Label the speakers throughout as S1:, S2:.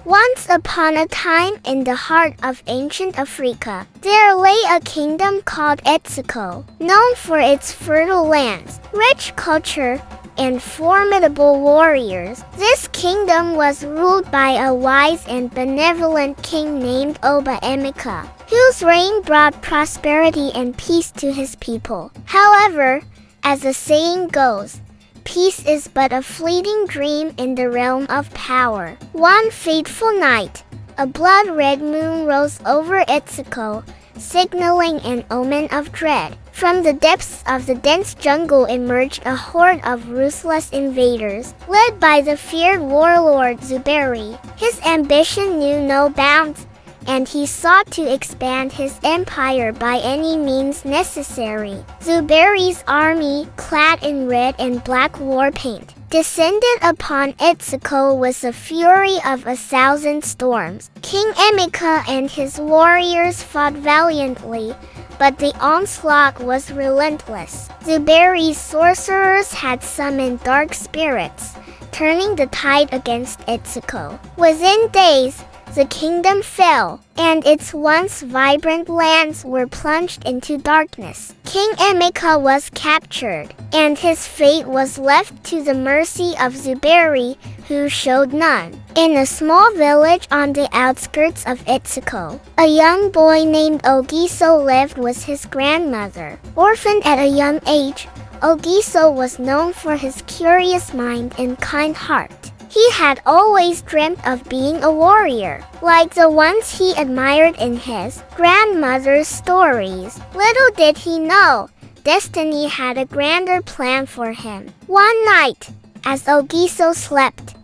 S1: Once upon a time in the heart of ancient Africa, there lay a kingdom called OGISO, known for its fertile lands, rich culture, and formidable warriors. This kingdom was ruled by a wise and benevolent king named Oba Emeka, whose reign brought prosperity and peace to his people. However, as the saying goes, peace is but a fleeting dream in the realm of power. One fateful night, a blood-red moon rose over OGISO, signaling an omen of dread. From the depths of the dense jungle emerged a horde of ruthless invaders, led by the feared warlord Zuberi. His ambition knew no bounds, and he sought to expand his empire by any means necessary. Zuberi's army, clad in red and black war paint, descended upon OGISO with the fury of 1,000 storms. King Emeka and his warriors fought valiantly, but the onslaught was relentless. Zuberi's sorcerers had summoned dark spirits, turning the tide against OGISO. Within days, the kingdom fell, and its once vibrant lands were plunged into darkness. King Emeka was captured, and his fate was left to the mercy of Zuberi, who showed none. In a small village on the outskirts of OGISO, a young boy named OGISO lived with his grandmother. Orphaned at a young age, OGISO was known for his curious mind and kind heart. He had always dreamt of being a warrior, like the ones he admired in his grandmother's stories. Little did he know, destiny had a grander plan for him. One night, as OGISO slept,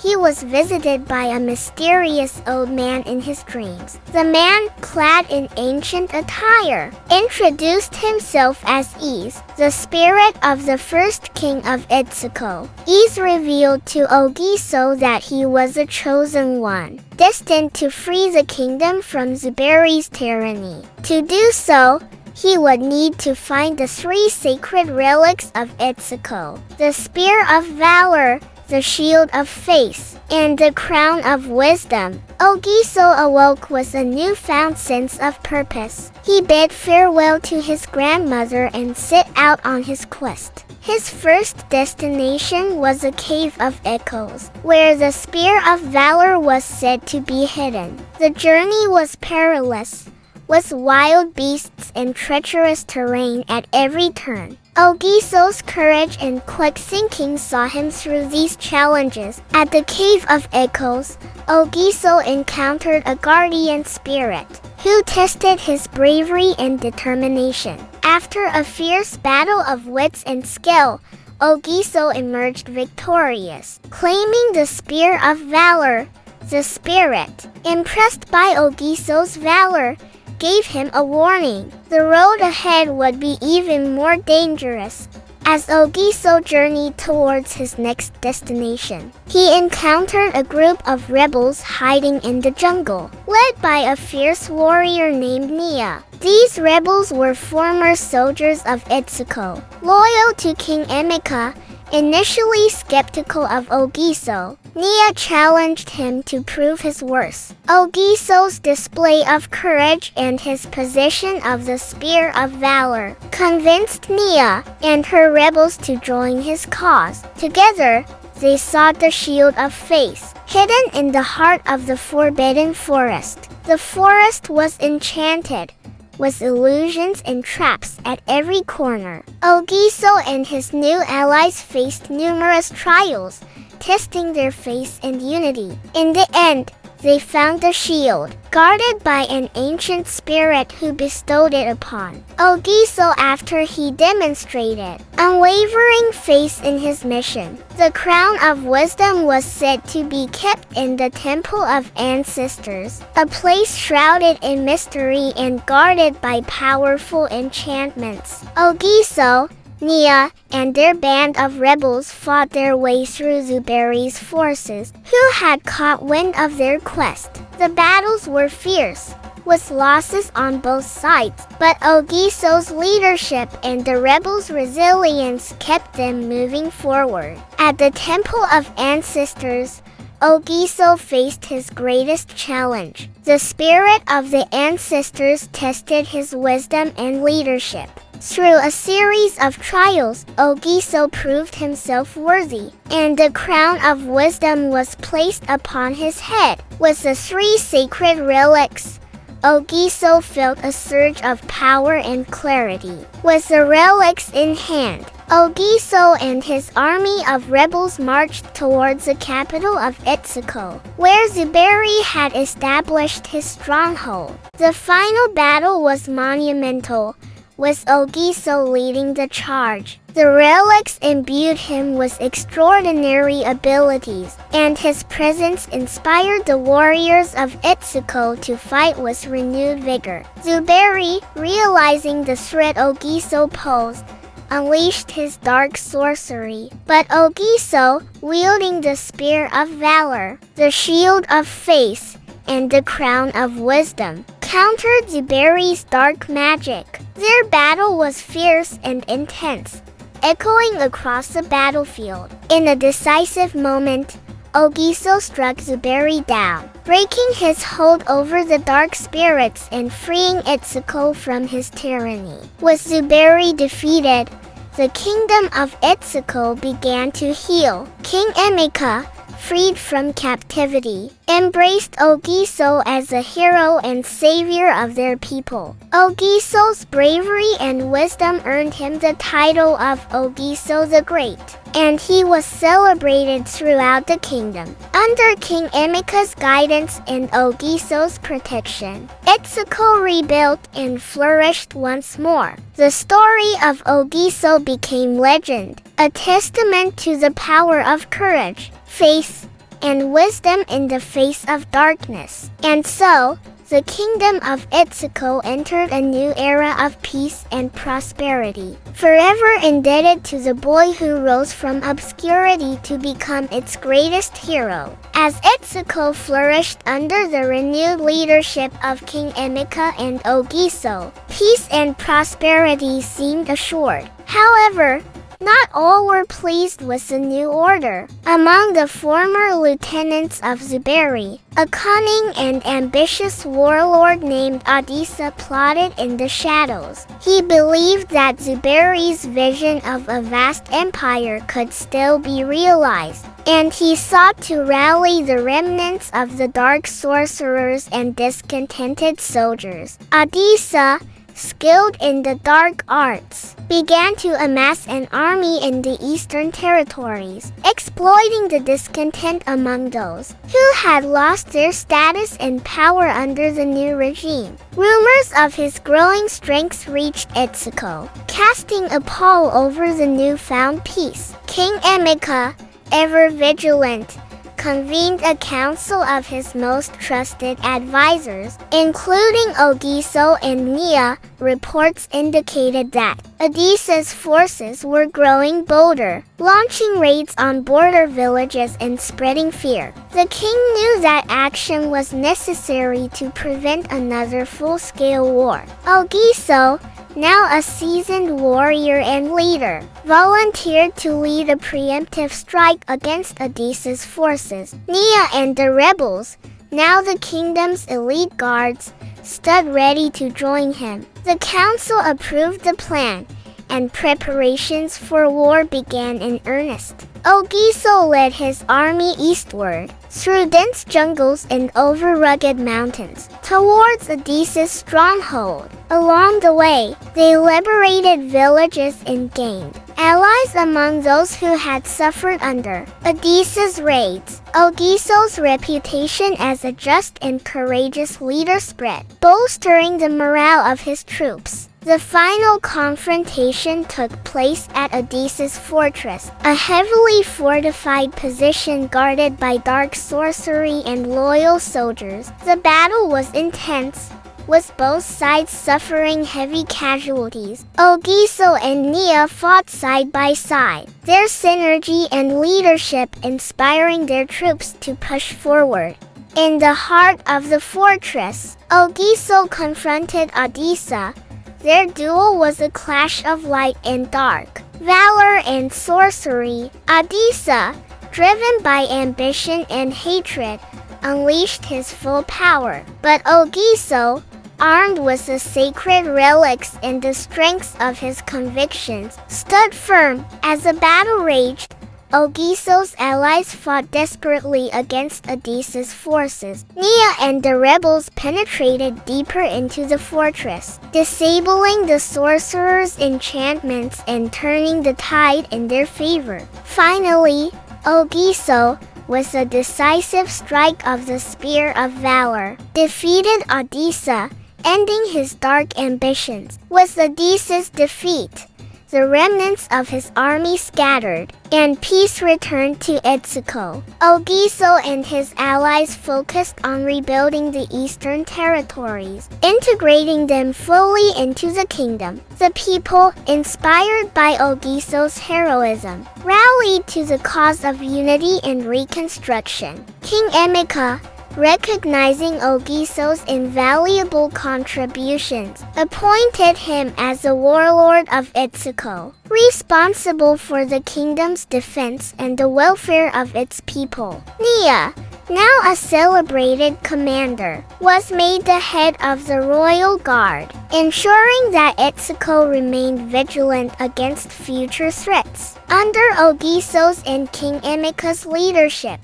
S1: he was visited by a mysterious old man in his dreams. The man, clad in ancient attire, introduced himself as Is, the spirit of the first king of OGISO. Is revealed to OGISO that he was the chosen one, destined to free the kingdom from Zuberi's tyranny. To do so, he would need to find the 3 sacred relics of OGISO: the Spear of Valor, the Shield of Faith, and the Crown of Wisdom. OGISO awoke with a newfound sense of purpose. He bid farewell to his grandmother and set out on his quest. His first destination was a cave of echoes, where the Spear of Valor was said to be hidden. The journey was perilous, with wild beasts and treacherous terrain at every turn. OGISO's courage and quick thinking saw him through these challenges. At the Cave of Echoes, OGISO encountered a guardian spirit, who tested his bravery and determination. After a fierce battle of wits and skill, OGISO emerged victorious, claiming the Spear of Valor. The spirit, impressed by OGISO's valor, gave him a warning. The road ahead would be even more dangerous. As OGISO journeyed towards his next destination, he encountered a group of rebels hiding in the jungle, led by a fierce warrior named Nia. These rebels were former soldiers of OGISO, loyal to King Emeka. Initially skeptical of OGISO, Nia challenged him to prove his worth. OGISO's display of courage and his possession of the Spear of Valor convinced Nia and her rebels to join his cause. Together, they sought the Shield of Faith, hidden in the heart of the Forbidden Forest. The forest was enchanted, with illusions and traps at every corner. OGISO and his new allies faced numerous trials, testing their faith and unity. In the end, they found the shield, guarded by an ancient spirit who bestowed it upon OGISO after he demonstrated unwavering faith in his mission. The Crown of Wisdom was said to be kept in the Temple of Ancestors, a place shrouded in mystery and guarded by powerful enchantments. OGISO, Nia, and their band of rebels fought their way through Zuberi's forces, who had caught wind of their quest. The battles were fierce, with losses on both sides, but OGISO's leadership and the rebels' resilience kept them moving forward. At the Temple of Ancestors, OGISO faced his greatest challenge. The spirit of the ancestors tested his wisdom and leadership. Through a series of trials, OGISO proved himself worthy, and the crown of wisdom was placed upon his head. With the 3 sacred relics, OGISO felt a surge of power and clarity. With the relics in hand, OGISO and his army of rebels marched towards the capital of Itsuko, where Zuberi had established his stronghold. The final battle was monumental, with OGISO leading the charge. The relics imbued him with extraordinary abilities, and his presence inspired the warriors of Itsuko to fight with renewed vigor. Zuberi, realizing the threat OGISO posed, unleashed his dark sorcery. But OGISO, wielding the spear of valor, the shield of faith, and the crown of wisdom, countered Zuberi's dark magic. Their battle was fierce and intense, echoing across the battlefield. In a decisive moment, OGISO struck Zuberi down, breaking his hold over the dark spirits and freeing Itsuko from his tyranny. With Zuberi defeated, the kingdom of Itsuko began to heal. King Emika, freed from captivity, embraced OGISO as a hero and savior of their people. OGISO's bravery and wisdom earned him the title of OGISO the Great, and he was celebrated throughout the kingdom. Under King Emika's guidance and OGISO's protection, Itsuko rebuilt and flourished once more. The story of OGISO became legend, a testament to the power of courage, faith, and wisdom in the face of darkness. And so, the kingdom of Itsuko entered a new era of peace and prosperity, forever indebted to the boy who rose from obscurity to become its greatest hero. As Itsuko flourished under the renewed leadership of King Emika and OGISO, peace and prosperity seemed assured. However, not all were pleased with the new order. Among the former lieutenants of Zuberi, a cunning and ambitious warlord named OGISO plotted in the shadows. He believed that Zuberi's vision of a vast empire could still be realized, and he sought to rally the remnants of the dark sorcerers and discontented soldiers. OGISO, skilled in the dark arts, began to amass an army in the eastern territories, exploiting the discontent among those who had lost their status and power under the new regime. Rumors of his growing strength reached Itsuko, casting a pall over the newfound peace. King Emika, ever vigilant, convened a council of his most trusted advisors, including OGISO and Nia. Reports indicated that OGISO's forces were growing bolder, launching raids on border villages and spreading fear. The king knew that action was necessary to prevent another full-scale war. OGISO, now a seasoned warrior and leader, volunteered to lead a preemptive strike against OGISO's forces. Nia and the rebels, now the kingdom's elite guards, stood ready to join him. The council approved the plan, and preparations for war began in earnest. OGISO led his army eastward, through dense jungles and over rugged mountains, towards OGISO's stronghold. Along the way, they liberated villages and gained allies among those who had suffered under OGISO's raids. OGISO's reputation as a just and courageous leader spread, bolstering the morale of his troops. The final confrontation took place at OGISO's fortress, a heavily fortified position guarded by dark sorcery and loyal soldiers. The battle was intense, with both sides suffering heavy casualties. OGISO and Nia fought side by side, their synergy and leadership inspiring their troops to push forward. In the heart of the fortress, OGISO confronted OGISO. Their duel was a clash of light and dark, valor and sorcery. OGISO, driven by ambition and hatred, unleashed his full power. But OGISO, armed with the sacred relics and the strength of his convictions, stood firm. As the battle raged, OGISO's allies fought desperately against OGISO's forces. Nia and the rebels penetrated deeper into the fortress, disabling the sorcerer's enchantments and turning the tide in their favor. Finally, OGISO, with a decisive strike of the Spear of Valor, defeated OGISO, ending his dark ambitions. With OGISO's defeat, the remnants of his army scattered, and peace returned to Etsuko. OGISO and his allies focused on rebuilding the eastern territories, integrating them fully into the kingdom. The people, inspired by OGISO's heroism, rallied to the cause of unity and reconstruction. King Emeka, recognizing OGISO's invaluable contributions, appointed him as the warlord of Etsuko, responsible for the kingdom's defense and the welfare of its people. Nia, now a celebrated commander, was made the head of the royal guard, ensuring that Etsuko remained vigilant against future threats. Under OGISO's and King Emeka's leadership,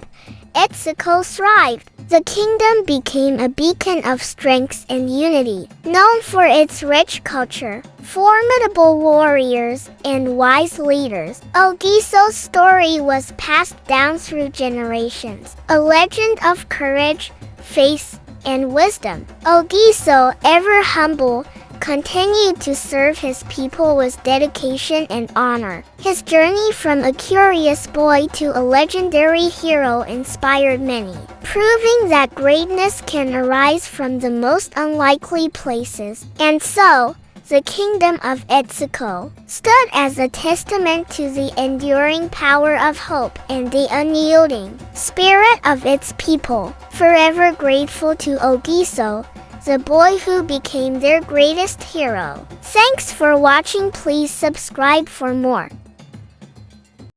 S1: Etsuko thrived. The kingdom became a beacon of strength and unity, known for its rich culture, formidable warriors, and wise leaders. OGISO's story was passed down through generations, a legend of courage, faith, and wisdom. OGISO, ever humble, continued to serve his people with dedication and honor. His journey from a curious boy to a legendary hero inspired many, proving that greatness can arise from the most unlikely places. And so, the kingdom of Etsuko stood as a testament to the enduring power of hope and the unyielding spirit of its people, forever grateful to OGISO, the boy who became their greatest hero. Thanks for watching. Please subscribe for more.